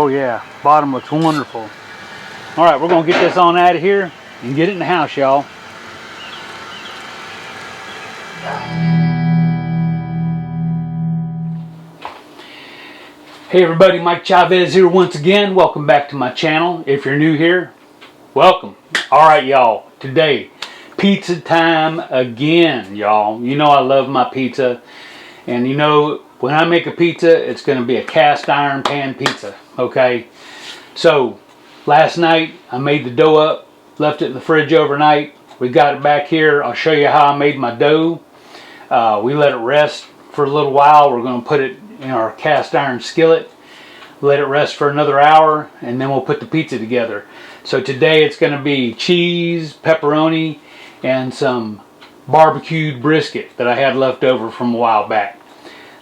Oh yeah, bottom looks wonderful. All right, we're gonna get this on out of here and get it in the house, y'all. Hey everybody, Mike Chavez here once again. Welcome back to my channel. If you're new here, welcome. All right, y'all, today, pizza time again, y'all. You know I love my pizza. And you know, when I make a pizza, it's gonna be a cast iron pan pizza, okay? So, last night, I made the dough up, left it in the fridge overnight. We got it back here. I'll show you how I made my dough. We let it rest for a little while. We're going to put it in our cast iron skillet, let it rest for another hour, and then we'll put the pizza together. So today it's going to be cheese, pepperoni, and some barbecued brisket that I had left over from a while back.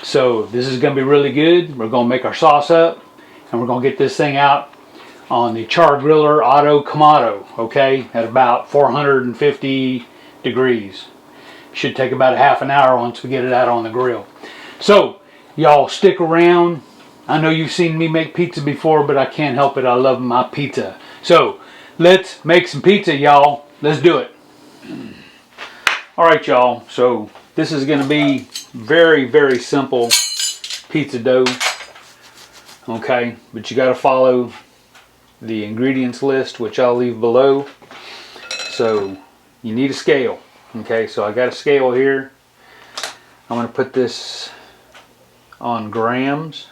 So this is going to be really good. We're going to make our sauce up, and we're going to get this thing out on the Char-Griller Auto Kamado, okay, at about 450 degrees. Should take about a half an hour once we get it out on the grill. So, y'all stick around. I know you've seen me make pizza before, but I can't help it. I love my pizza. So, let's make some pizza, y'all. Let's do it. Alright, y'all. So, this is going to be very, very simple pizza dough. Okay, but you got to follow the ingredients list, which I'll leave below. So you need a scale. Okay, so I got a scale here. I'm going to put this on grams.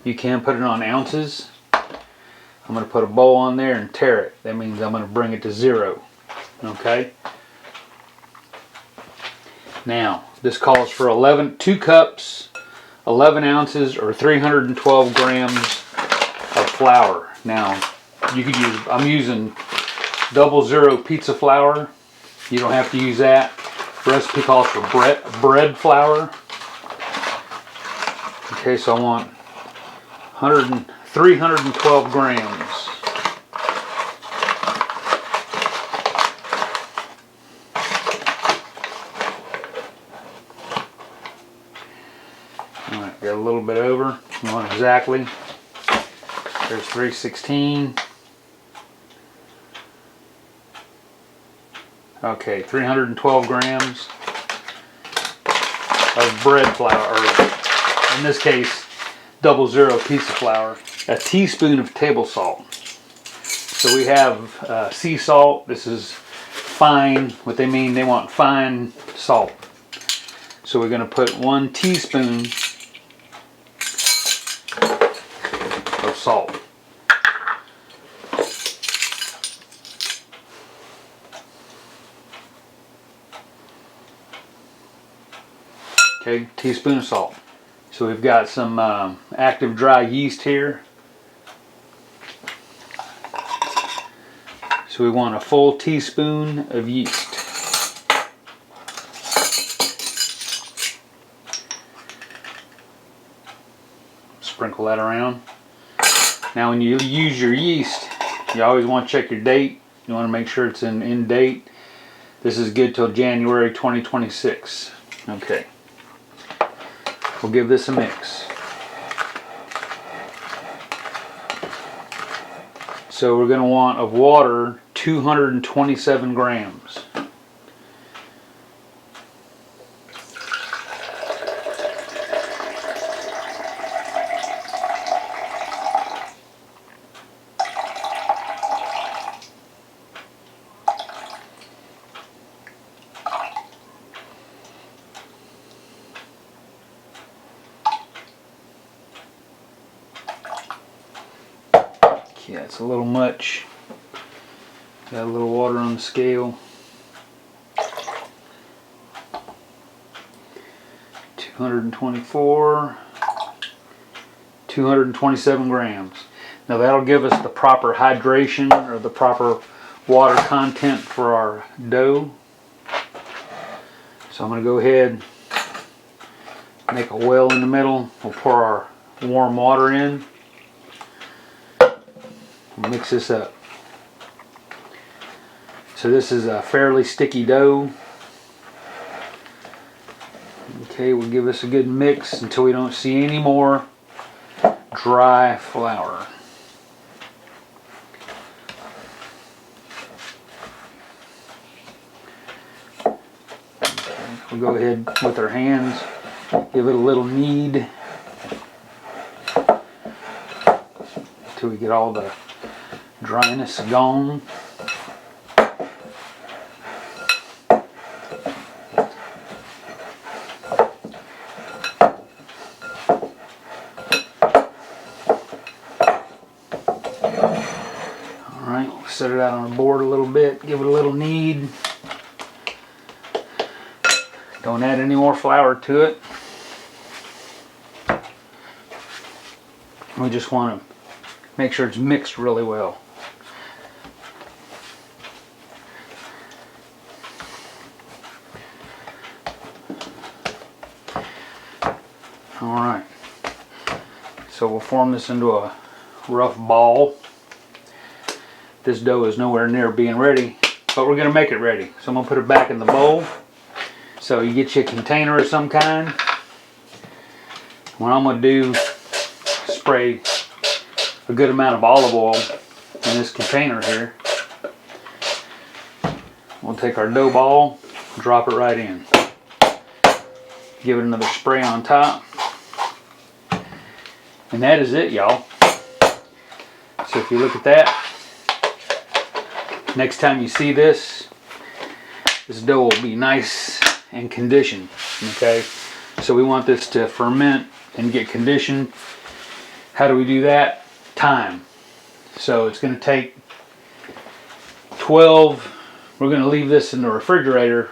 You can put it on ounces. I'm going to put a bowl on there and tare it. That means I'm going to bring it to 0. Okay. Now this calls for 2 cups, 11 ounces, or 312 grams of flour. Now you could use, I'm using 00 pizza flour. You don't have to use that. The recipe calls for bread flour. Okay, so I want 312 grams. All right, got a little bit over. Not exactly. There's 316. Okay, 312 grams of bread flour, or in this case, 00 pizza flour. A teaspoon of table salt. So we have sea salt. This is fine. What they mean, they want fine salt. So we're going to put 1 teaspoon of salt. Okay, teaspoon of salt. So we've got some active dry yeast here. So we want a full teaspoon of yeast. Sprinkle that around. Now when you use your yeast, you always want to check your date. You want to make sure it's in date. This is good till January 2026. Okay. We'll give this a mix. So we're going to want of water 227 grams. Yeah, it's a little much. Got a little water on the scale. 224, 227 grams. Now that'll give us the proper hydration, or the proper water content for our dough. So I'm going to go ahead, make a well in the middle. We'll pour our warm water in. Mix this up. So this is a fairly sticky dough. Okay, we'll give this a good mix until we don't see any more dry flour. We'll go ahead with our hands, give it a little knead until we get all the dryness gone. Alright, we'll set it out on the board a little bit, give it a little knead. Don't add any more flour to it. We just want to make sure it's mixed really well. Alright, so we'll form this into a rough ball. This dough is nowhere near being ready, but we're going to make it ready. So I'm going to put it back in the bowl. So you get you a container of some kind. What I'm going to do, spray a good amount of olive oil in this container here. We'll take our dough ball, drop it right in. Give it another spray on top. And that is it, y'all. So if you look at that, next time you see this, this dough will be nice and conditioned. Okay, so we want this to ferment and get conditioned. How do we do that? Time. So it's going to take 12, we're going to leave this in the refrigerator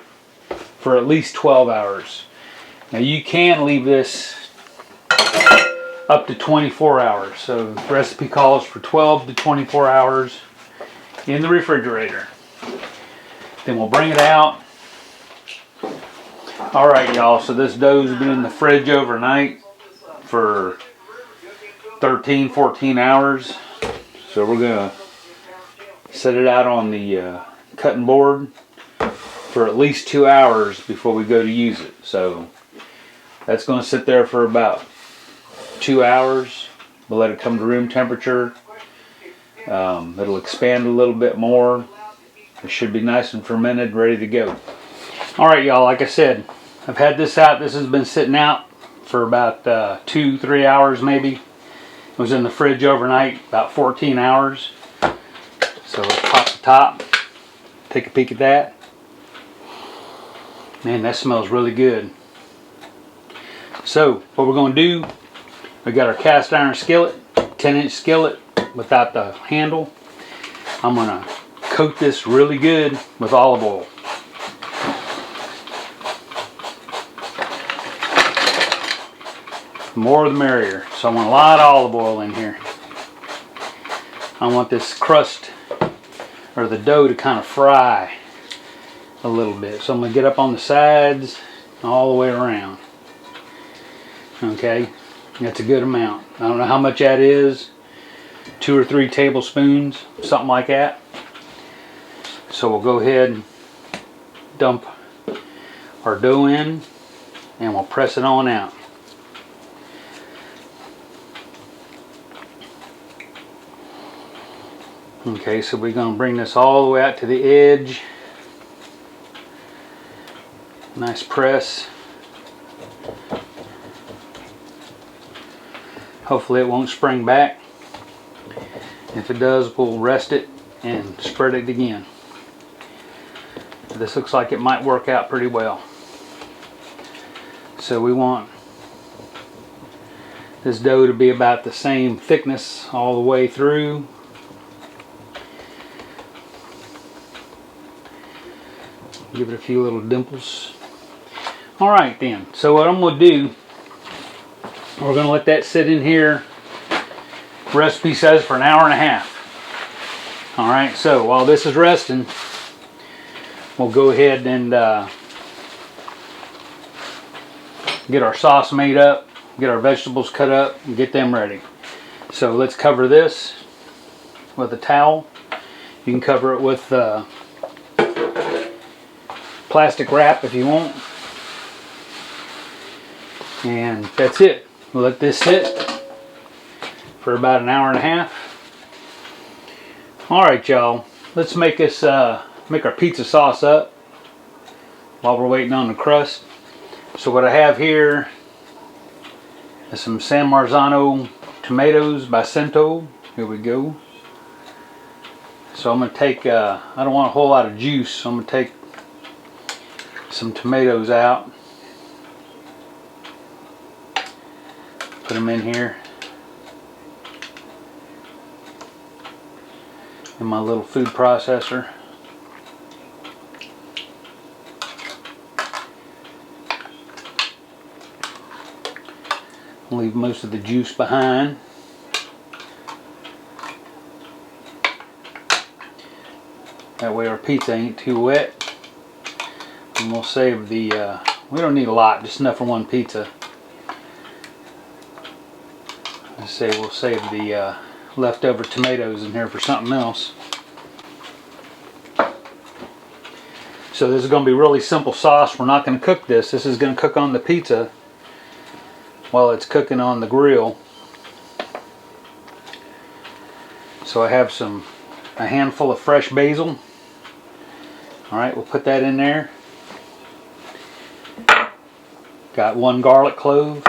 for at least 12 hours. Now you can leave this up to 24 hours. So the recipe calls for 12 to 24 hours in the refrigerator. Then we'll bring it out. Alright y'all, so this dough's been in the fridge overnight for 13, 14 hours. So we're going to set it out on the cutting board for at least 2 hours before we go to use it. So that's going to sit there for about 2 hours. We'll let it come to room temperature. It'll expand a little bit more. It should be nice and fermented, ready to go. Alright y'all, like I said, I've had this out. This has been sitting out for about 2-3 hours maybe. It was in the fridge overnight, about 14 hours. So let's pop the top. Take a peek at that. Man, that smells really good. So what we're going to do, we got our cast iron skillet, 10-inch skillet without the handle. I'm going to coat this really good with olive oil. The more the merrier. So I want a lot of olive oil in here. I want this crust or the dough to kind of fry a little bit. So I'm going to get up on the sides all the way around. Okay, that's a good amount. I don't know how much that is. 2 or 3 tablespoons, something like that. So we'll go ahead and dump our dough in and we'll press it on out. Okay, so we're going to bring this all the way out to the edge. Nice press. Hopefully it won't spring back. If it does, we'll rest it and spread it again. This looks like it might work out pretty well. So we want this dough to be about the same thickness all the way through. Give it a few little dimples. Alright then, so what I'm going to do, we're going to let that sit in here. Recipe says for an hour and a half. Alright, so while this is resting, we'll go ahead and get our sauce made up, get our vegetables cut up, and get them ready. So let's cover this with a towel. You can cover it with plastic wrap if you want. And that's it. We'll let this sit. for about an hour and a half. Alright y'all, let's make us make our pizza sauce up while we're waiting on the crust. So what I have here is some San Marzano tomatoes by Cento. Here we go. So I'm going to take, I don't want a whole lot of juice, so I'm going to take some tomatoes out. Put them in here. In my little food processor. Leave most of the juice behind. That way our pizza ain't too wet. And we'll save the, we don't need a lot, just enough for one pizza. Let's say we'll save the leftover tomatoes in here for something else. So this is going to be really simple sauce. We're not going to cook this. This is going to cook on the pizza while it's cooking on the grill. So I have a handful of fresh basil. Alright, we'll put that in there. Got 1 garlic clove.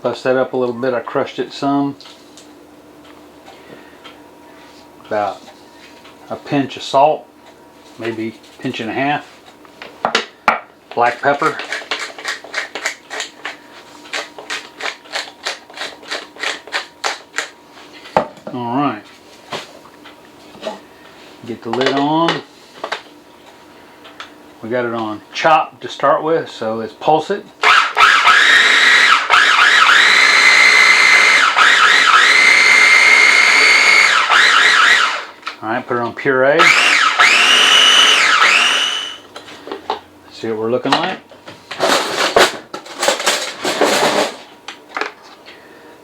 Bust that up a little bit. I crushed it some. About a pinch of salt, maybe a pinch and a half. Black pepper. Alright, get the lid on. We got it on chop to start with, so let's pulse it. Alright, put it on puree. See what we're looking like.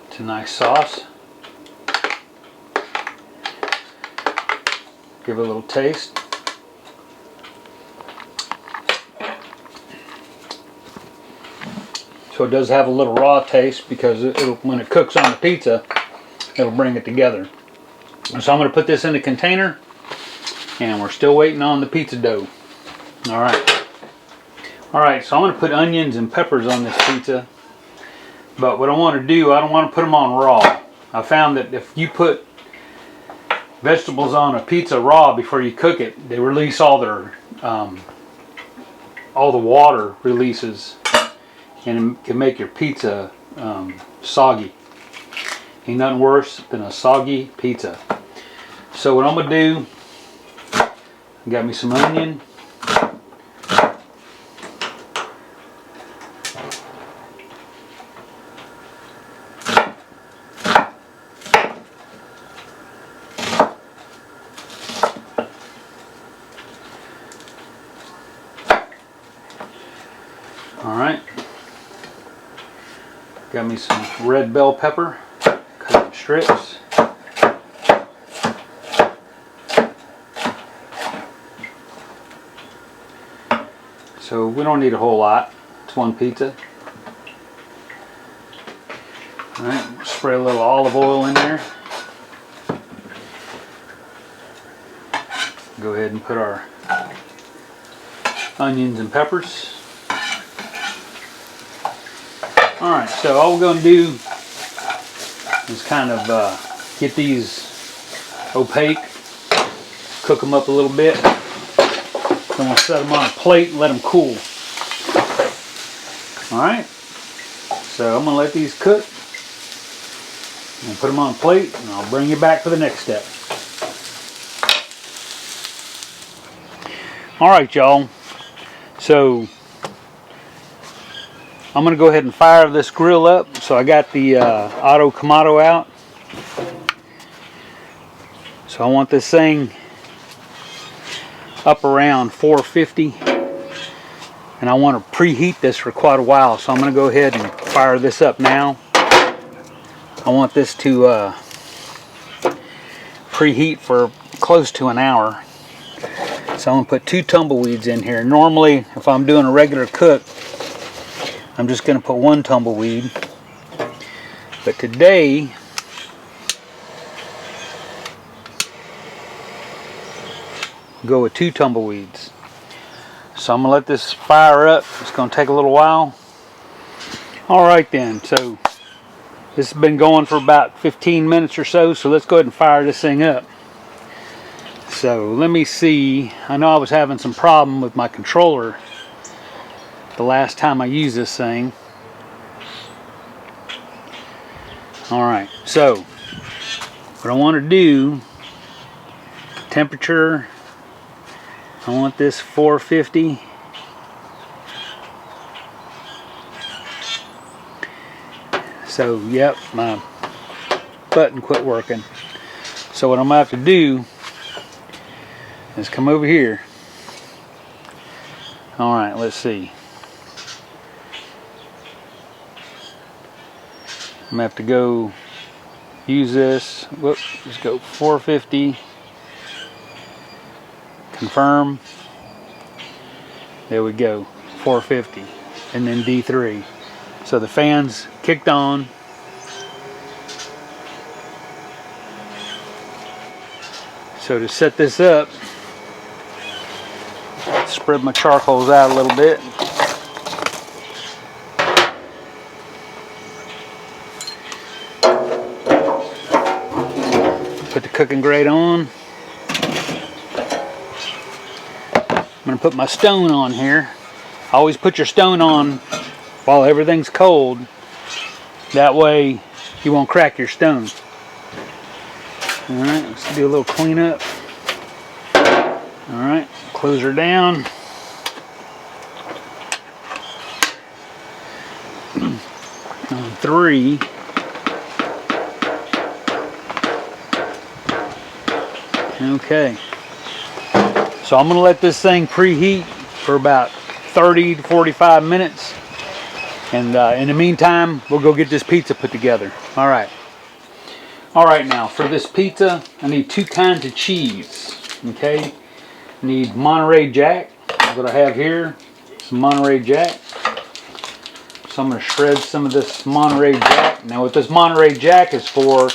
It's a nice sauce. Give it a little taste. So it does have a little raw taste because when it cooks on the pizza, it'll bring it together. So I'm going to put this in a container, and we're still waiting on the pizza dough. Alright. Alright, so I'm going to put onions and peppers on this pizza. But what I want to do, I don't want to put them on raw. I found that if you put vegetables on a pizza raw before you cook it, they release all their all the water releases, and it can make your pizza soggy. Ain't nothing worse than a soggy pizza. So what I'm gonna do, I got me some onion. Alright, got me some red bell pepper, cut it in strips. So we don't need a whole lot, it's one pizza. Alright, spray a little olive oil in there. Go ahead and put our onions and peppers. Alright, so all we're going to do is kind of get these opaque, cook them up a little bit. Then we'll set them on a plate and let them cool. Alright, so I'm going to let these cook and put them on a plate, and I'll bring you back for the next step. Alright y'all, so I'm going to go ahead and fire this grill up. So I got the Auto Kamado out. So I want this thing up around 450. And I want to preheat this for quite a while. So I'm going to go ahead and fire this up now. I want this to preheat for close to an hour. So I'm going to put 2 tumbleweeds in here. Normally, if I'm doing a regular cook, I'm just going to put 1 tumbleweed. But today, go with 2 tumbleweeds. So I'm gonna let this fire up. It's gonna take a little while. All right then, so this has been going for about 15 minutes or so, so let's go ahead and fire this thing up. So let me see. I know I was having some problem with my controller the last time I used this thing. Alright, so what I want to do, temperature, I want this 450. So yep, my button quit working. So what I'm going to have to do is come over here. Alright, let's see. I'm going to have to go use this. Whoops, let's go 450. Confirm. There we go, 450. And then D3. So the fan's kicked on. So to set this up, spread my charcoals out a little bit. Put the cooking grate on. I'm going to put my stone on here. Always put your stone on while everything's cold. That way you won't crack your stone. Alright, let's do a little cleanup. Alright, close her down. On 3. Okay, so I'm going to let this thing preheat for about 30 to 45 minutes, and in the meantime we'll go get this pizza put together. Alright, now for this pizza I need 2 kinds of cheese. Okay, I need Monterey Jack. That's what I have here, some Monterey Jack. So I'm going to shred some of this Monterey Jack. Now what this Monterey Jack is for,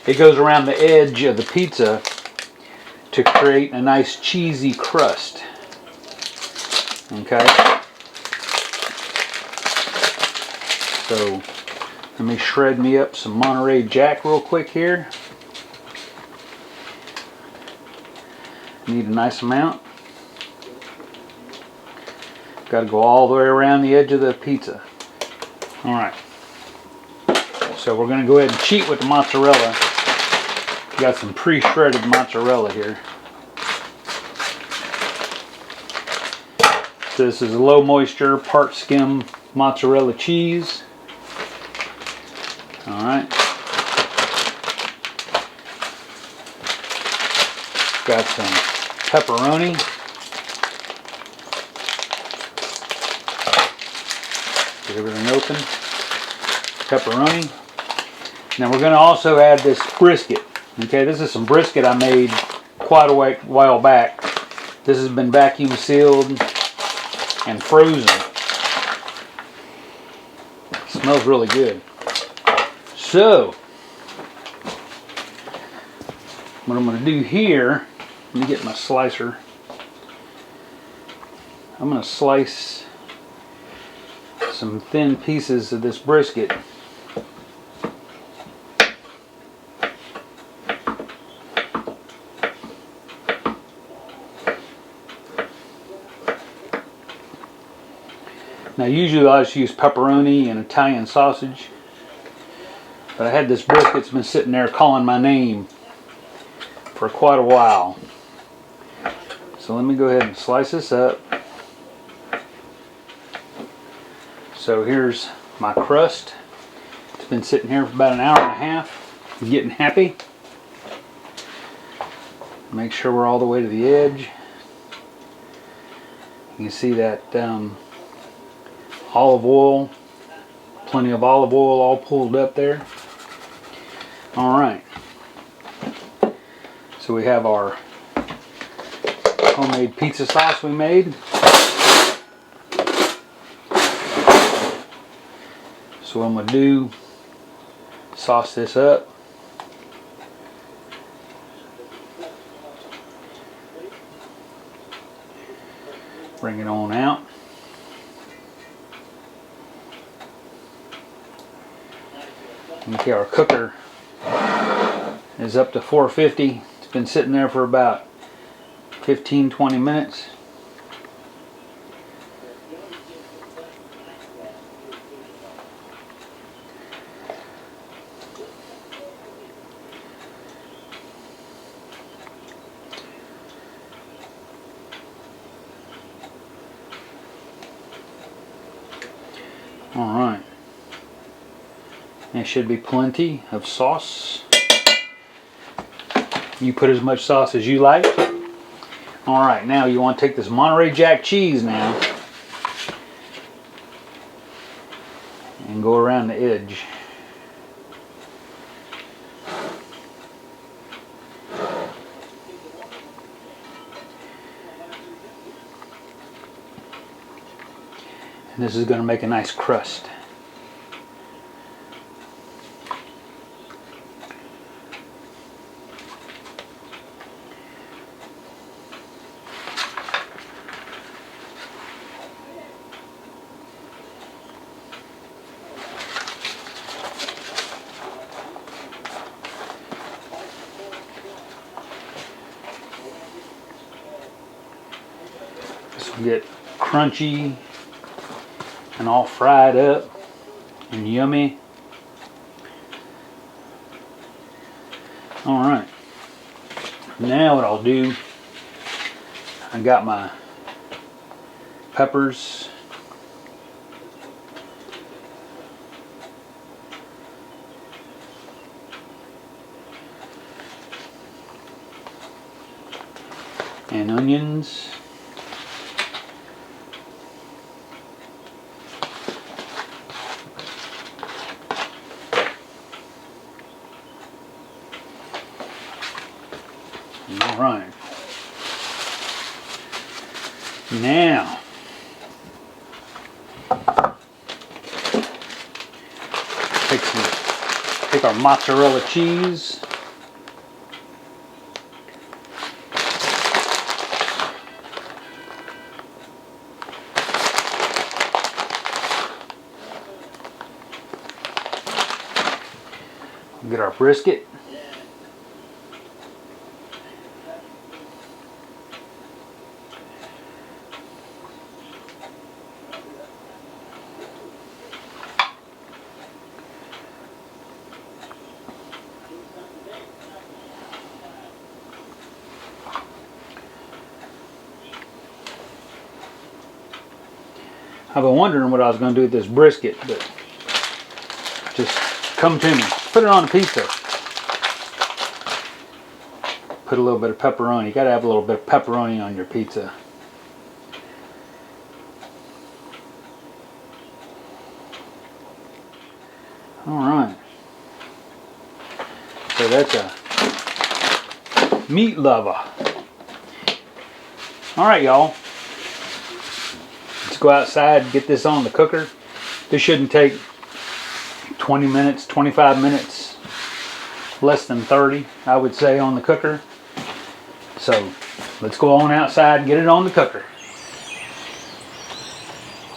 it goes around the edge of the pizza to create a nice cheesy crust. Okay. So let me shred me up some Monterey Jack real quick here. Need a nice amount. Got to go all the way around the edge of the pizza. Alright. So we're going to go ahead and cheat with the mozzarella. Got some pre-shredded mozzarella here. So this is a low moisture, part skim mozzarella cheese. Alright. Got some pepperoni. Get everything open. Pepperoni. Now we're going to also add this brisket. Okay, this is some brisket I made quite a while back. This has been vacuum sealed and frozen. It smells really good. So, what I'm going to do here, let me get my slicer. I'm going to slice some thin pieces of this brisket. Now usually I just use pepperoni and Italian sausage, but I had this brisket that's been sitting there calling my name for quite a while. So let me go ahead and slice this up. So here's my crust. It's been sitting here for about an hour and a half, getting happy. Make sure we're all the way to the edge. You can see that olive oil, plenty of olive oil all pulled up there. Alright, so we have our homemade pizza sauce we made. So what I'm going to do, sauce this up. Bring it on out. Okay, our cooker is up to 450. It's been sitting there for about 15-20 minutes. Alright, there should be plenty of sauce. You put as much sauce as you like. Alright, now you want to take this Monterey Jack cheese now and go around the edge. And this is going to make a nice crust. This will get crunchy and all fried up and yummy. Alright, now what I'll do, I got my peppers, and onions. Alright, now take our mozzarella cheese, get our brisket. I've been wondering what I was going to do with this brisket, but just come to me. Put it on a pizza. Put a little bit of pepperoni. You got to have a little bit of pepperoni on your pizza. Alright. So that's a meat lover. Alright, y'all. Let's go outside and get this on the cooker. This shouldn't take 20 minutes, 25 minutes, less than 30, I would say, on the cooker. So let's go on outside and get it on the cooker.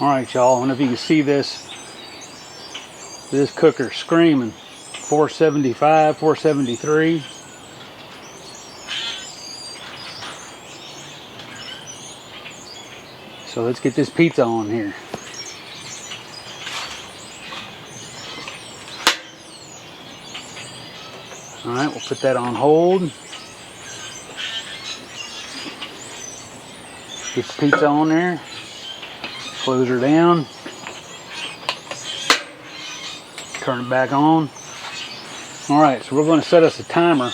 Alright, y'all, I don't know if you can see this. This cooker screaming. 475, 473. So let's get this pizza on here. Alright, we'll put that on hold. Get the pizza on there. Close her down. Turn it back on. Alright, so we're going to set us a timer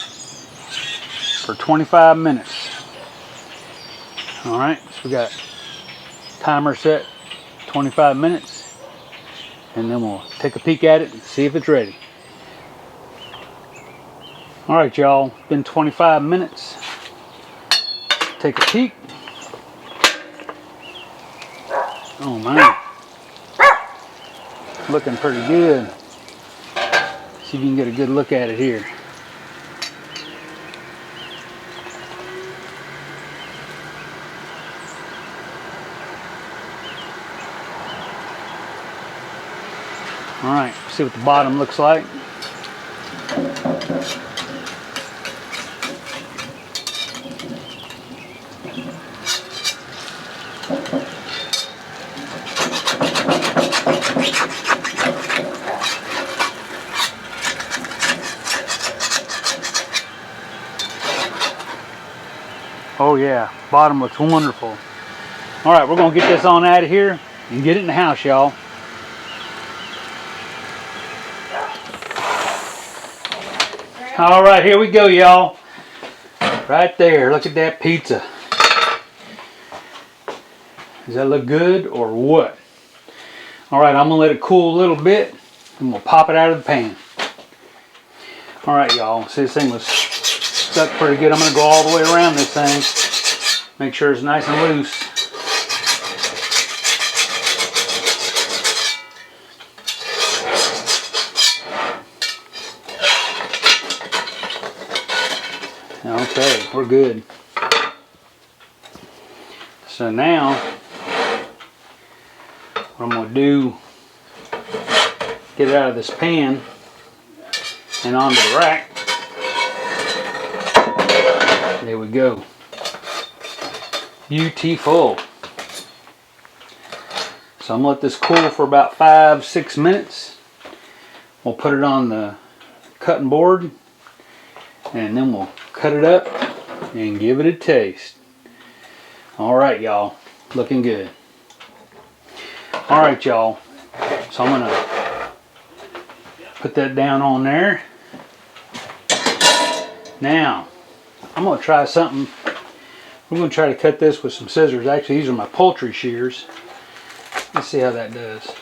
for 25 minutes. Alright, so we got timer set 25 minutes, and then we'll take a peek at it and see if it's ready. Alright, y'all, it's been 25 minutes. Take a peek. Oh man, looking pretty good. See if you can get a good look at it here. All right, see what the bottom looks like. Oh yeah, bottom looks wonderful. All right, we're gonna get this on out of here and get it in the house, y'all. All right, here we go, y'all. Right there, look at that pizza. Does that look good or what? All right, I'm gonna let it cool a little bit and we'll pop it out of the pan. All right, y'all, see this thing was stuck pretty good. I'm gonna go all the way around this thing. Make sure it's nice and loose. Okay, we're good. So now, what I'm going to do, get it out of this pan and onto the rack. There we go. Beautiful. So I'm going to let this cool for about 5-6 minutes. We'll put it on the cutting board and then we'll cut it up and give it a taste. All right, y'all, looking good. All right, y'all, so I'm gonna put that down on there. Now I'm gonna try something. We're gonna try to cut this with some scissors. Actually, these are my poultry shears. Let's see how that does.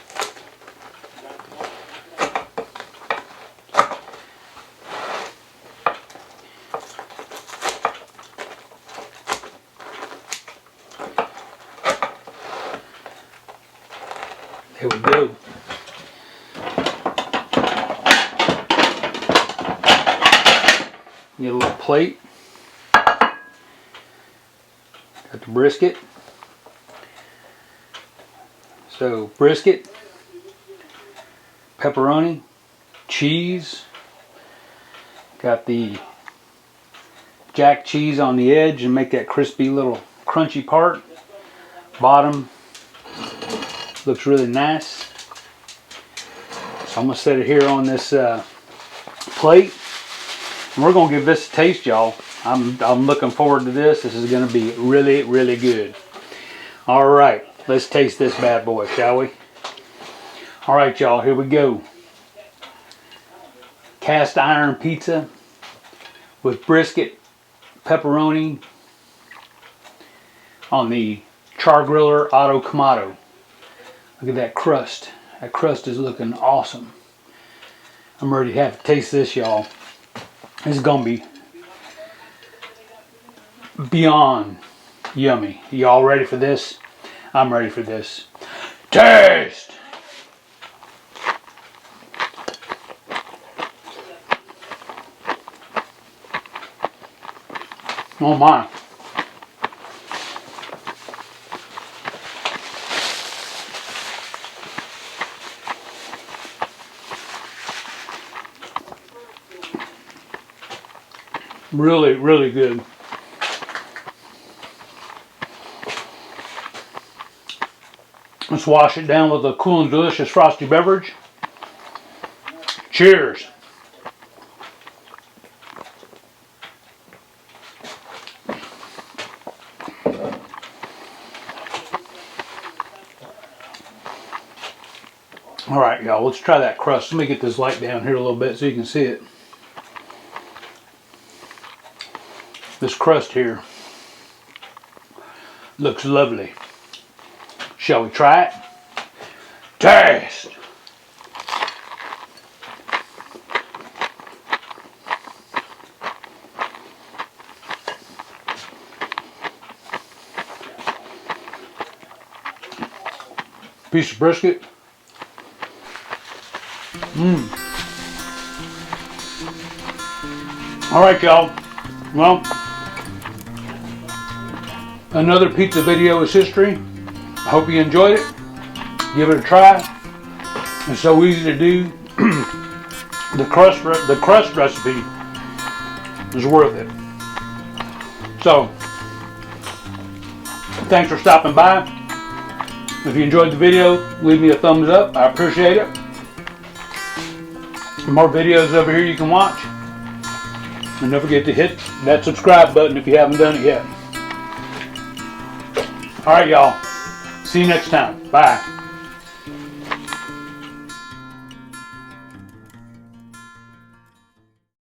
Here we go. Get a little plate. Got the brisket. So brisket, pepperoni, cheese. Got the jack cheese on the edge and make that crispy little crunchy part. Bottom looks really nice. So I'm gonna set it here on this plate, and we're gonna give this a taste, y'all. I'm looking forward to this. This is gonna be really, really good. All right, let's taste this bad boy, shall we? All right, y'all, here we go. Cast iron pizza with brisket, pepperoni on the Char-Griller Auto Kamado. Look at that crust. That crust is looking awesome. I'm ready to have to taste this, y'all. This is gonna be beyond yummy. Y'all ready for this? I'm ready for this. Taste! Oh my. Really, really good. Let's wash it down with a cool and delicious frosty beverage. Cheers. All right, y'all, let's try that crust. Let me get this light down here a little bit so you can see it. This crust here looks lovely. Shall we try it? Taste! Piece of brisket. All right, y'all. Well, another pizza video is history. I hope you enjoyed it. Give it a try. It's so easy to do. The crust recipe is worth it. So, thanks for stopping by. If you enjoyed the video, leave me a thumbs up. I appreciate it. More videos over here you can watch. And don't forget to hit that subscribe button if you haven't done it yet. Alright, y'all. See you next time. Bye.